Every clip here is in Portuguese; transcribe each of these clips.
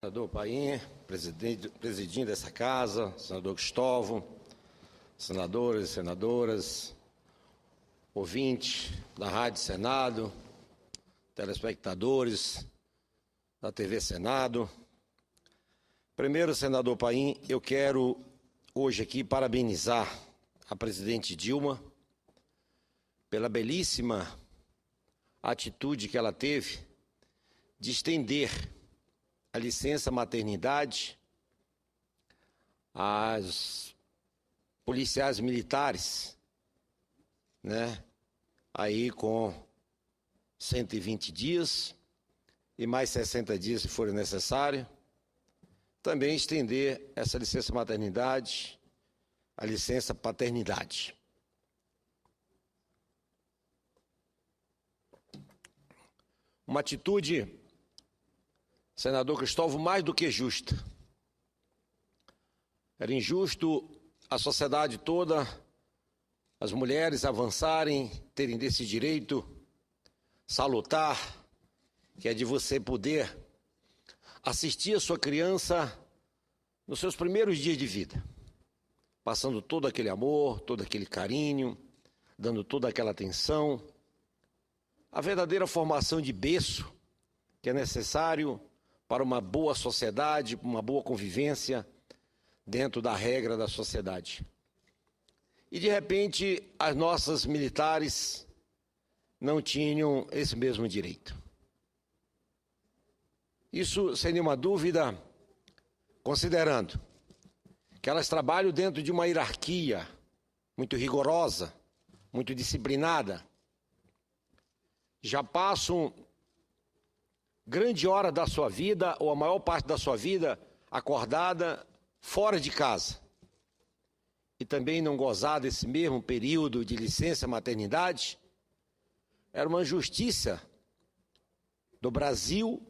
Senador Paim, presidindo essa casa, senador Cristóvão, senadores e senadoras, ouvintes da Rádio Senado, telespectadores da TV Senado. Primeiro, senador Paim, eu quero hoje aqui parabenizar a presidente Dilma pela belíssima atitude que ela teve de estender a licença maternidade às policiais militares, né? Aí com 120 dias e mais 60 dias se for necessário. Também estender essa licença maternidade à licença paternidade. Uma atitude, senador Cristóvão, mais do que justa. Era injusto a sociedade toda, as mulheres avançarem, terem desse direito salutar, que é de você poder assistir a sua criança nos seus primeiros dias de vida, passando todo aquele amor, todo aquele carinho, dando toda aquela atenção, a verdadeira formação de berço que é necessário para uma boa sociedade, uma boa convivência dentro da regra da sociedade. E, de repente, as nossas militares não tinham esse mesmo direito. Isso, sem nenhuma dúvida, considerando que elas trabalham dentro de uma hierarquia muito rigorosa, muito disciplinada, já passam grande hora da sua vida, ou a maior parte da sua vida, acordada fora de casa. E também não gozar desse mesmo período de licença maternidade, era uma injustiça do Brasil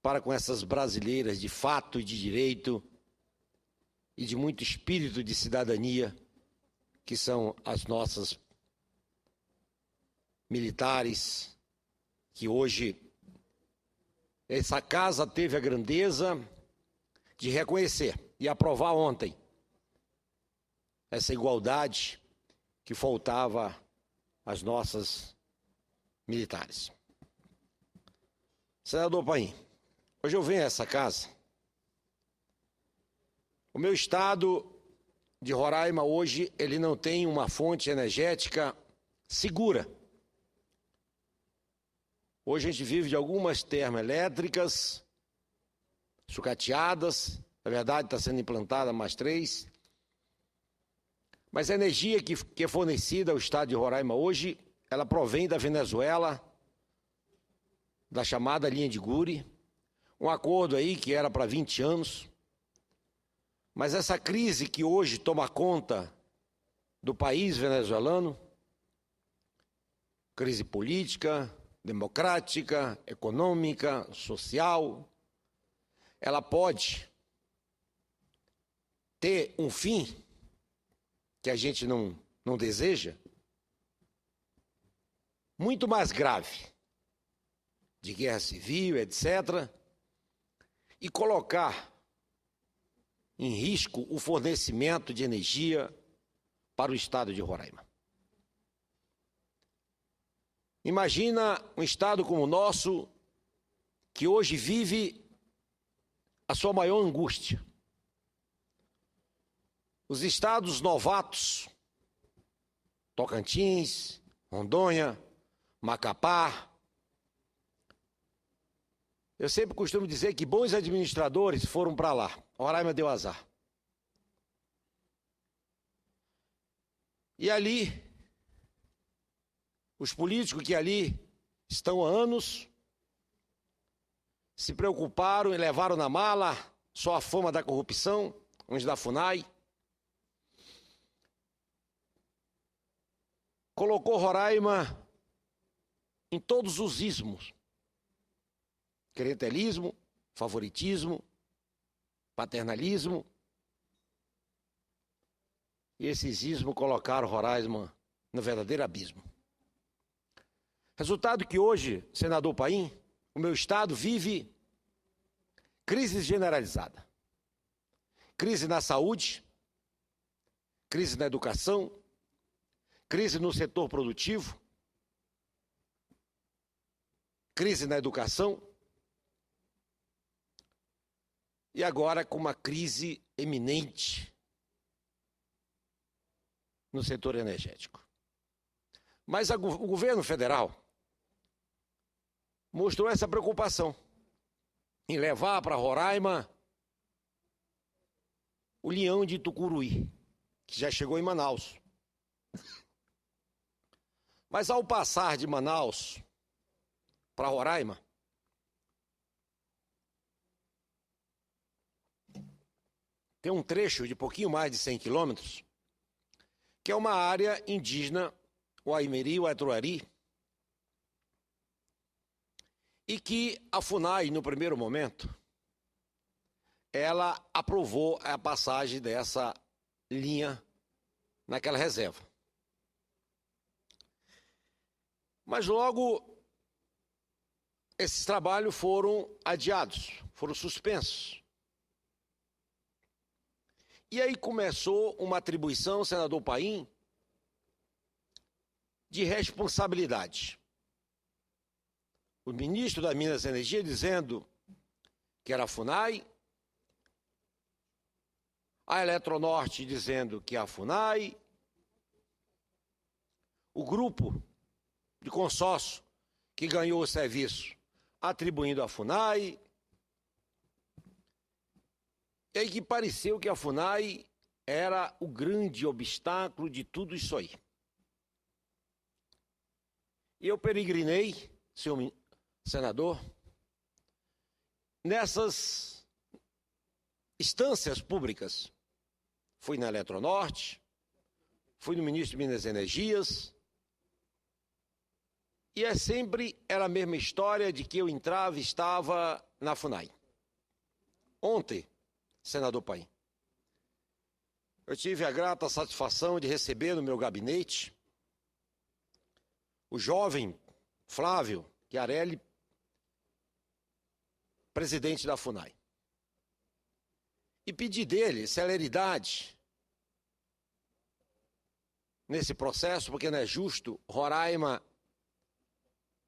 para com essas brasileiras de fato e de direito e de muito espírito de cidadania, que são as nossas militares, que hoje essa casa teve a grandeza de reconhecer e aprovar ontem essa igualdade que faltava às nossas militares. Senador Paim, hoje eu venho a essa casa. O meu estado de Roraima hoje, ele não tem uma fonte energética segura. Hoje a gente vive de algumas termoelétricas sucateadas, na verdade está sendo implantada mais 3. Mas a energia que é fornecida ao estado de Roraima hoje, ela provém da Venezuela, da chamada linha de Guri, um acordo aí que era para 20 anos. Mas essa crise que hoje toma conta do país venezuelano, crise política, democrática, econômica, social, ela pode ter um fim que a gente não deseja, muito mais grave, de guerra civil, etc., e colocar em risco o fornecimento de energia para o estado de Roraima. Imagina um estado como o nosso, que hoje vive a sua maior angústia. Os estados novatos, Tocantins, Rondônia, Macapá. Eu sempre costumo dizer que bons administradores foram para lá. Roraima deu azar. E ali, os políticos que ali estão há anos se preocuparam e levaram na mala só a fama da corrupção, uns da FUNAI. Colocou Roraima em todos os ismos. Clientelismo, favoritismo, paternalismo. E esses ismos colocaram Roraima no verdadeiro abismo. Resultado que hoje, senador Paim, o meu estado vive Crise generalizada. Crise na saúde, crise na educação, crise no setor produtivo, crise na educação e agora com uma crise eminente no setor energético. Mas o governo federal mostrou essa preocupação em levar para Roraima o leão de Tucuruí, que já chegou em Manaus. Mas ao passar de Manaus para Roraima, tem um trecho de pouquinho mais de 100 quilômetros, que é uma área indígena, o Aimeri, o Atuari, e que a FUNAI, no primeiro momento, ela aprovou a passagem dessa linha naquela reserva. Mas logo esses trabalhos foram adiados, foram suspensos. E aí começou uma atribuição, senador Paim, de responsabilidade. O ministro da Minas e Energia dizendo que era a FUNAI, a Eletronorte dizendo que é a FUNAI, o grupo de consórcio que ganhou o serviço atribuindo à FUNAI, e aí que pareceu que a FUNAI era o grande obstáculo de tudo isso aí. E eu peregrinei, senhor senador, nessas instâncias públicas. Fui na Eletronorte, fui no ministro de Minas e Energias, e sempre era a mesma história de que eu entrava e estava na FUNAI. Ontem, senador Paim, eu tive a grata satisfação de receber no meu gabinete o jovem Flávio Chiarelli, presidente da FUNAI. E pedi dele celeridade nesse processo, porque não é justo Roraima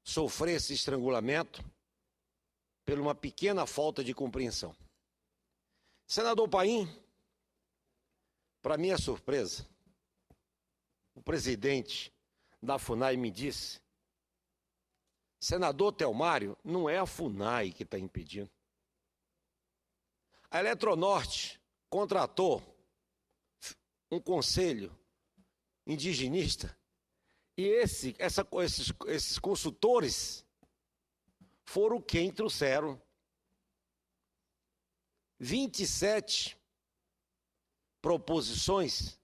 sofrer esse estrangulamento por uma pequena falta de compreensão. Senador Paim, para minha surpresa, o presidente da FUNAI me disse: senador Telmário, não é a FUNAI que está impedindo. A Eletronorte contratou um conselho indigenista e esses consultores foram quem trouxeram 27 proposições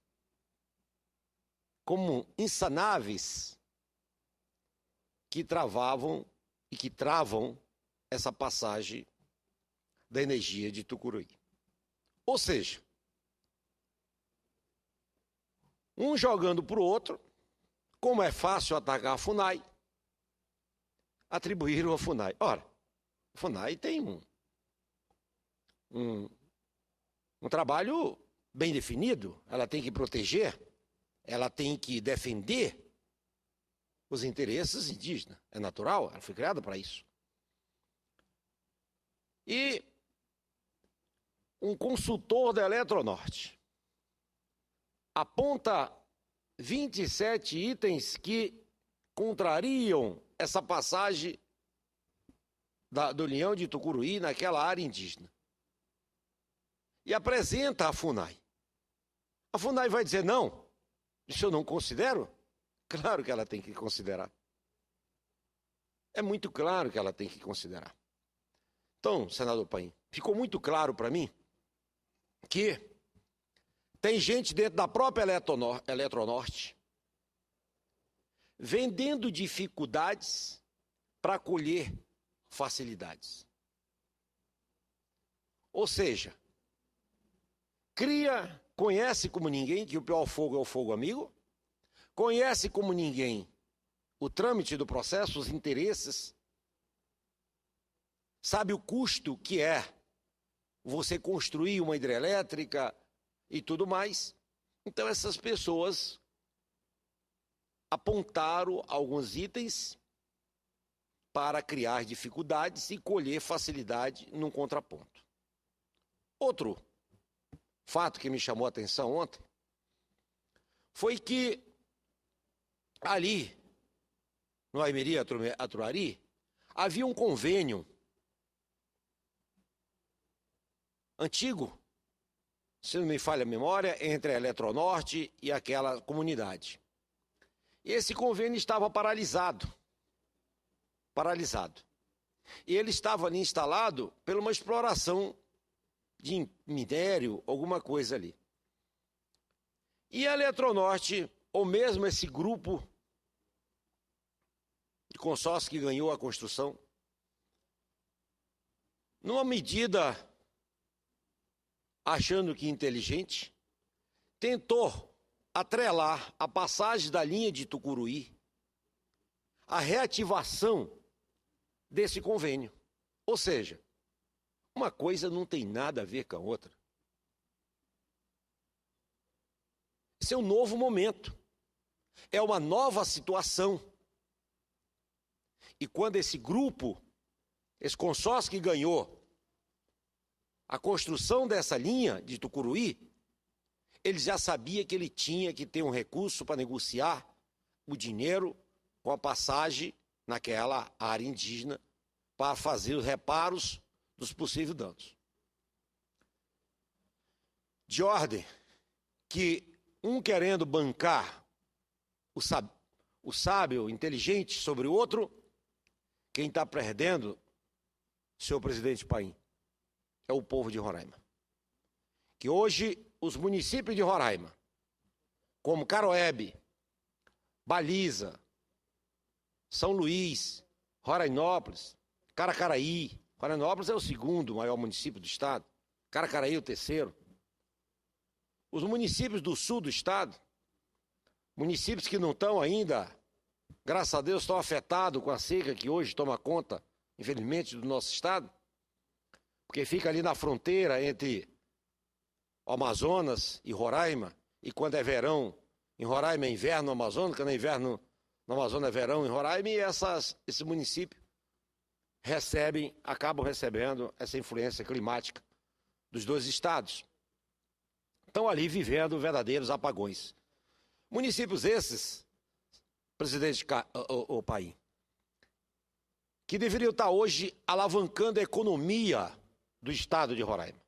como insanáveis que travavam e que travam essa passagem da energia de Tucuruí. Ou seja, um jogando para o outro, como é fácil atacar a FUNAI, atribuíram a FUNAI. Ora, a FUNAI tem um trabalho bem definido, ela tem que proteger, ela tem que defender os interesses indígenas. É natural, ela foi criada para isso. E um consultor da Eletronorte aponta 27 itens que contrariam essa passagem do leão de Tucuruí naquela área indígena. E apresenta a FUNAI. A FUNAI vai dizer: não, isso eu não considero? Claro que ela tem que considerar. É muito claro que ela tem que considerar. Então, senador Paim, ficou muito claro para mim que tem gente dentro da própria Eletronorte vendendo dificuldades para colher facilidades. Ou seja, conhece como ninguém que o pior fogo é o fogo amigo, conhece como ninguém o trâmite do processo, os interesses, sabe o custo que é você construir uma hidrelétrica e tudo mais. Então, essas pessoas apontaram alguns itens para criar dificuldades e colher facilidade num contraponto. Outro fato que me chamou a atenção ontem foi que ali, no Aimeri Atuari, havia um convênio antigo, se não me falha a memória, entre a Eletronorte e aquela comunidade. Esse convênio estava paralisado. E ele estava ali instalado por uma exploração de minério, alguma coisa ali. E a Eletronorte, ou mesmo esse grupo de consórcio que ganhou a construção, numa medida achando que inteligente, tentou atrelar a passagem da linha de Tucuruí à reativação desse convênio. Ou seja, uma coisa não tem nada a ver com a outra. Esse é um novo momento, é uma nova situação. E quando esse grupo, esse consórcio que ganhou a construção dessa linha de Tucuruí, ele já sabia que ele tinha que ter um recurso para negociar o dinheiro com a passagem naquela área indígena para fazer os reparos dos possíveis danos. De ordem que um querendo bancar o sábio, o inteligente sobre o outro, quem está perdendo, senhor presidente Paim, é o povo de Roraima. Que hoje os municípios de Roraima, como Caroebe, Baliza, São Luís, Rorainópolis, Caracaraí, Rorainópolis é o segundo maior município do estado, Caracaraí o terceiro. Os municípios do sul do estado, municípios que não estão ainda, graças a Deus, estão afetados com a seca que hoje toma conta, infelizmente, do nosso estado, porque fica ali na fronteira entre o Amazonas e Roraima, e quando é verão em Roraima é inverno no Amazonas, quando é inverno no Amazonas é verão em Roraima, e esse município acabam recebendo essa influência climática dos dois estados. Estão ali vivendo verdadeiros apagões. Municípios esses, presidente Paim, que deveriam estar hoje alavancando a economia do estado de Roraima.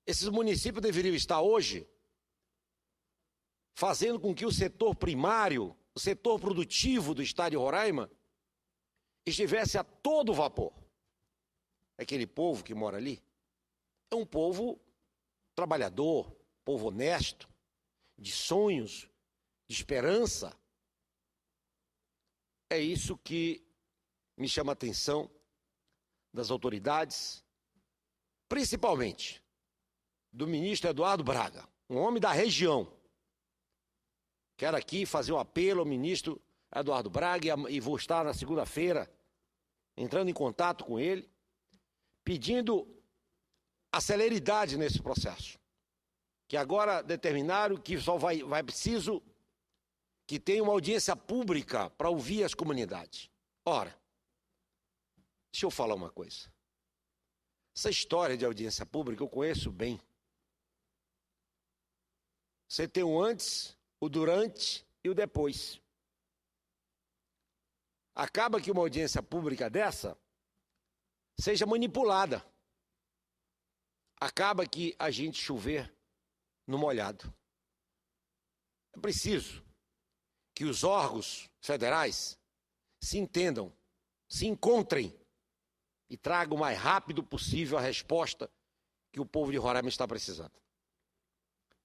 Esses municípios deveriam estar hoje fazendo com que o setor primário, o setor produtivo do estado de Roraima, estivesse a todo vapor. Aquele povo que mora ali é um povo trabalhador, povo honesto, de sonhos, de esperança. É isso que me chama a atenção das autoridades, principalmente do ministro Eduardo Braga, um homem da região. Quero aqui fazer um apelo ao ministro Eduardo Braga e vou estar na segunda-feira entrando em contato com ele, pedindo a celeridade nesse processo. Que agora determinaram que só vai preciso que tenha uma audiência pública para ouvir as comunidades. Ora, deixa eu falar uma coisa. Essa história de audiência pública eu conheço bem. Você tem o antes, o durante e o depois. Acaba que uma audiência pública dessa seja manipulada. Acaba que a gente chover no molhado. É preciso que os órgãos federais se entendam, se encontrem e tragam o mais rápido possível a resposta que o povo de Roraima está precisando.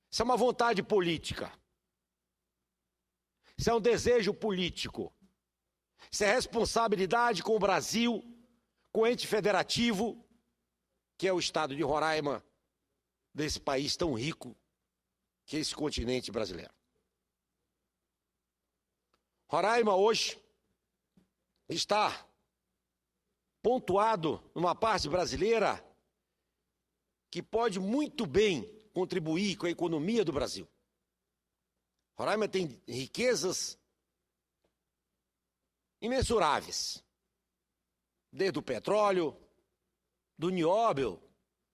Isso é uma vontade política. Isso é um desejo político. Isso é responsabilidade com o Brasil, com o ente federativo, que é o estado de Roraima, desse país tão rico que é esse continente brasileiro. Roraima hoje está pontuado numa parte brasileira que pode muito bem contribuir com a economia do Brasil. Roraima tem riquezas imensuráveis, desde o petróleo, do nióbio,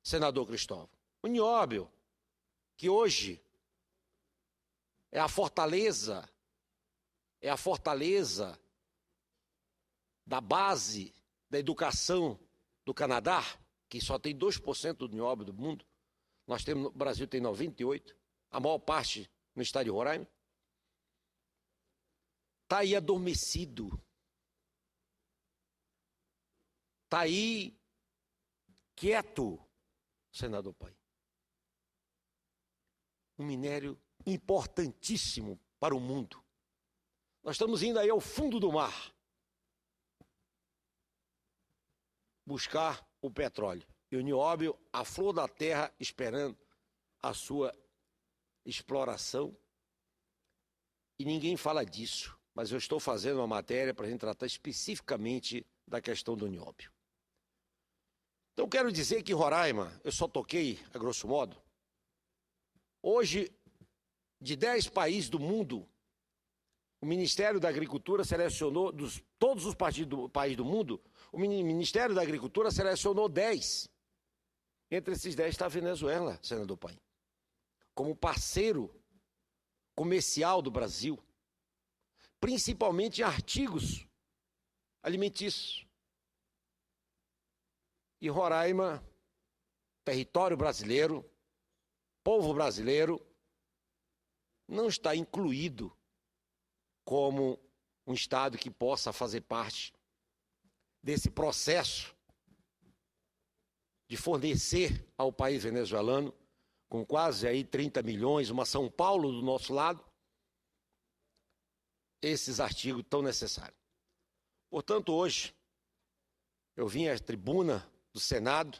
senador Cristóvão. O nióbio, que hoje é a fortaleza da base da educação do Canadá, que só tem 2% do nióbio do mundo. O Brasil tem 98%, a maior parte no estado de Roraima. Está aí adormecido. Está aí quieto, senador Paim. Um minério importantíssimo para o mundo. Nós estamos indo aí ao fundo do mar buscar o petróleo. E o nióbio, a flor da terra, esperando a sua exploração. E ninguém fala disso, mas eu estou fazendo uma matéria para a gente tratar especificamente da questão do nióbio. Então, quero dizer que Roraima, eu só toquei, a grosso modo, hoje, de 10 países do mundo, o Ministério da Agricultura selecionou, todos os países do mundo, o Ministério da Agricultura selecionou 10. Entre esses 10 está a Venezuela, senador Paim, como parceiro comercial do Brasil, principalmente em artigos alimentícios. E Roraima, território brasileiro, povo brasileiro, não está incluído como um estado que possa fazer parte desse processo de fornecer ao país venezuelano, com quase aí 30 milhões, uma São Paulo do nosso lado, esses artigos tão necessários. Portanto, hoje, eu vim à tribuna do Senado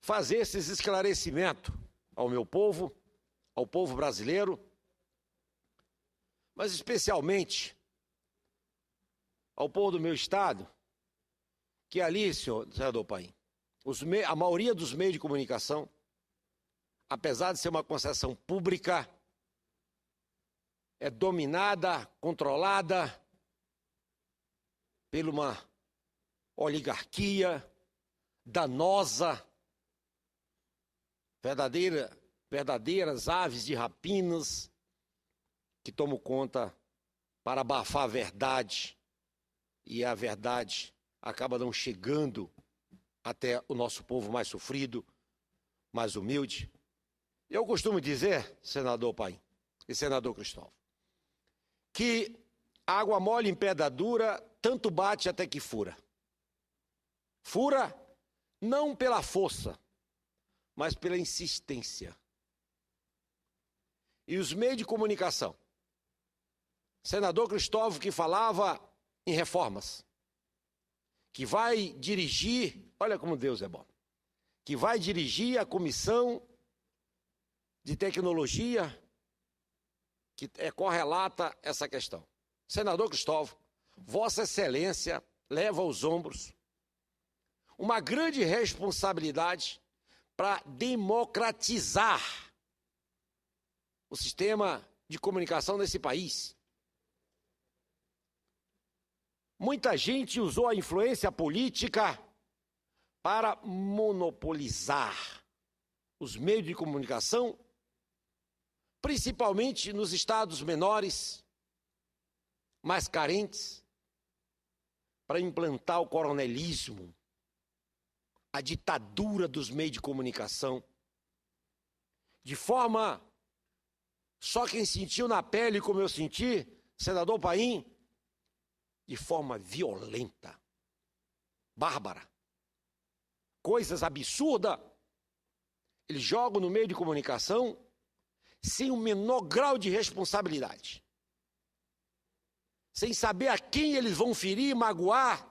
fazer esses esclarecimentos ao meu povo, ao povo brasileiro, mas especialmente ao povo do meu estado, que ali, senador Paim, a maioria dos meios de comunicação, apesar de ser uma concessão pública, é dominada, controlada por uma oligarquia danosa, verdadeiras aves de rapinas que tomam conta para abafar a verdade, e a verdade acaba não chegando até o nosso povo mais sofrido, mais humilde. Eu costumo dizer, senador Paim e senador Cristóvão, que água mole em pedra dura, tanto bate até que fura. Fura não pela força, mas pela insistência. E os meios de comunicação, senador Cristóvão, que falava em reformas, que vai dirigir, olha como Deus é bom, que vai dirigir a comissão de tecnologia que correlata essa questão. Senador Cristóvão, Vossa Excelência leva aos ombros uma grande responsabilidade para democratizar o sistema de comunicação nesse país. Muita gente usou a influência política para monopolizar os meios de comunicação, principalmente nos estados menores, mais carentes, para implantar o coronelismo, a ditadura dos meios de comunicação, de forma, só quem sentiu na pele como eu senti, senador Paim, de forma violenta, bárbara, coisas absurdas, eles jogam no meio de comunicação sem o menor grau de responsabilidade, sem saber a quem eles vão ferir, magoar.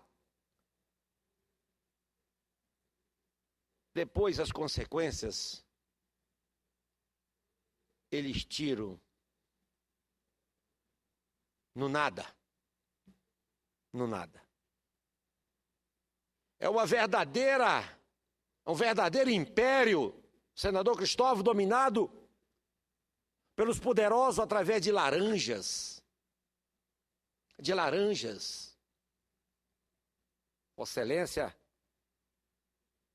Depois, as consequências, eles tiram no nada. No nada. É uma verdadeira um verdadeiro império, senador Cristóvão, dominado pelos poderosos através de laranjas. De laranjas. Vossa Excelência,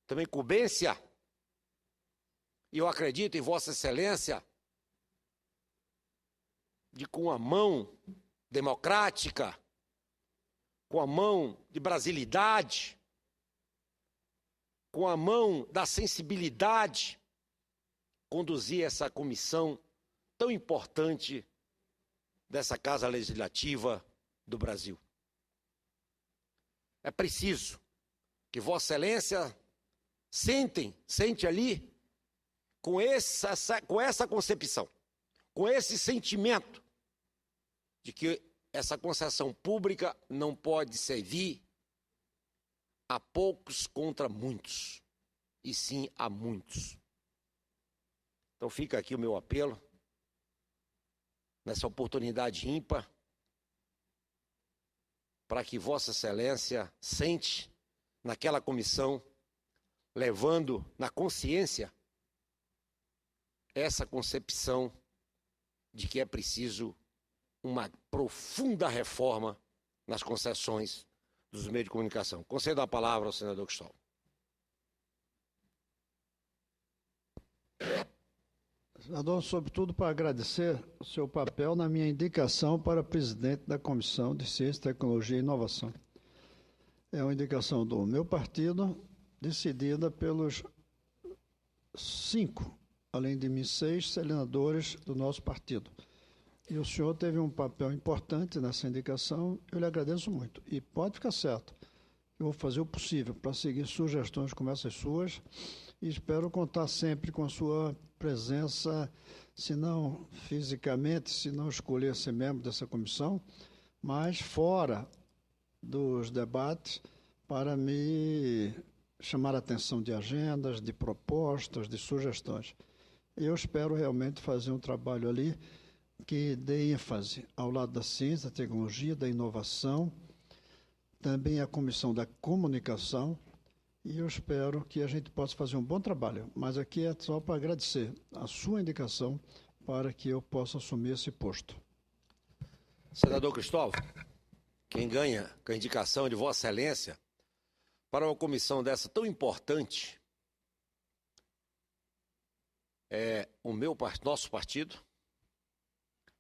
também incumbência, e eu acredito em Vossa Excelência, de com a mão democrática, com a mão de brasilidade, com a mão da sensibilidade, conduzir essa comissão tão importante dessa Casa Legislativa do Brasil. É preciso que Vossa Excelência sente ali com essa concepção, com esse sentimento de que essa concessão pública não pode servir a poucos contra muitos, e sim a muitos. Então fica aqui o meu apelo, nessa oportunidade ímpar, para que Vossa Excelência sente naquela comissão, levando na consciência essa concepção de que é preciso uma profunda reforma nas concessões dos meios de comunicação. Concedo a palavra ao senador Cristóvão. Senador, sobretudo para agradecer o seu papel na minha indicação para presidente da Comissão de Ciência, Tecnologia e Inovação. É uma indicação do meu partido, decidida pelos 5, além de mim 6 senadores do nosso partido. E o senhor teve um papel importante nessa indicação, eu lhe agradeço muito. E pode ficar certo, eu vou fazer o possível para seguir sugestões como essas suas e espero contar sempre com a sua presença, se não fisicamente, se não escolher ser membro dessa comissão, mas fora dos debates para me chamar a atenção de agendas, de propostas, de sugestões. Eu espero realmente fazer um trabalho ali que dê ênfase ao lado da ciência, da tecnologia, da inovação, também a Comissão da Comunicação, e eu espero que a gente possa fazer um bom trabalho. Mas aqui é só para agradecer a sua indicação para que eu possa assumir esse posto. Senador Cristóvão, quem ganha com a indicação de Vossa Excelência para uma comissão dessa tão importante é nosso partido,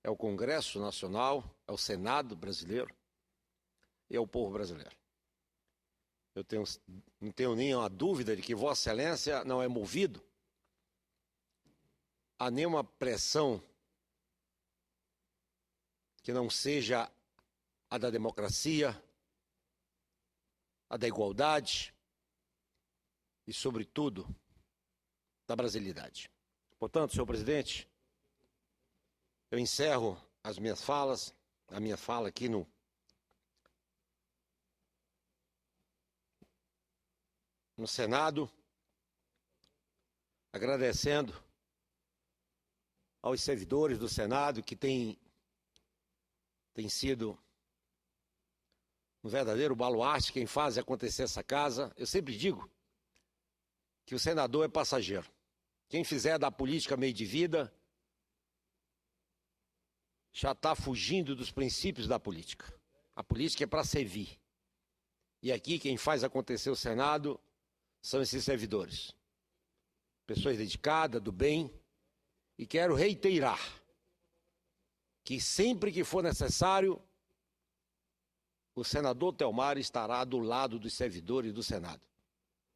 é o Congresso Nacional, é o Senado brasileiro e é o povo brasileiro. Eu não tenho nenhuma dúvida de que Vossa Excelência não é movido a nenhuma pressão que não seja a da democracia, a da igualdade e, sobretudo, da brasilidade. Portanto, senhor presidente, eu encerro as minhas falas, a minha fala aqui no Senado, agradecendo aos servidores do Senado que têm sido um verdadeiro baluarte, quem faz acontecer essa casa. Eu sempre digo que o senador é passageiro. Quem fizer da política meio de vida já está fugindo dos princípios da política. A política é para servir. E aqui quem faz acontecer o Senado são esses servidores. Pessoas dedicadas, do bem. E quero reiterar que sempre que for necessário, o senador Telmar estará do lado dos servidores do Senado.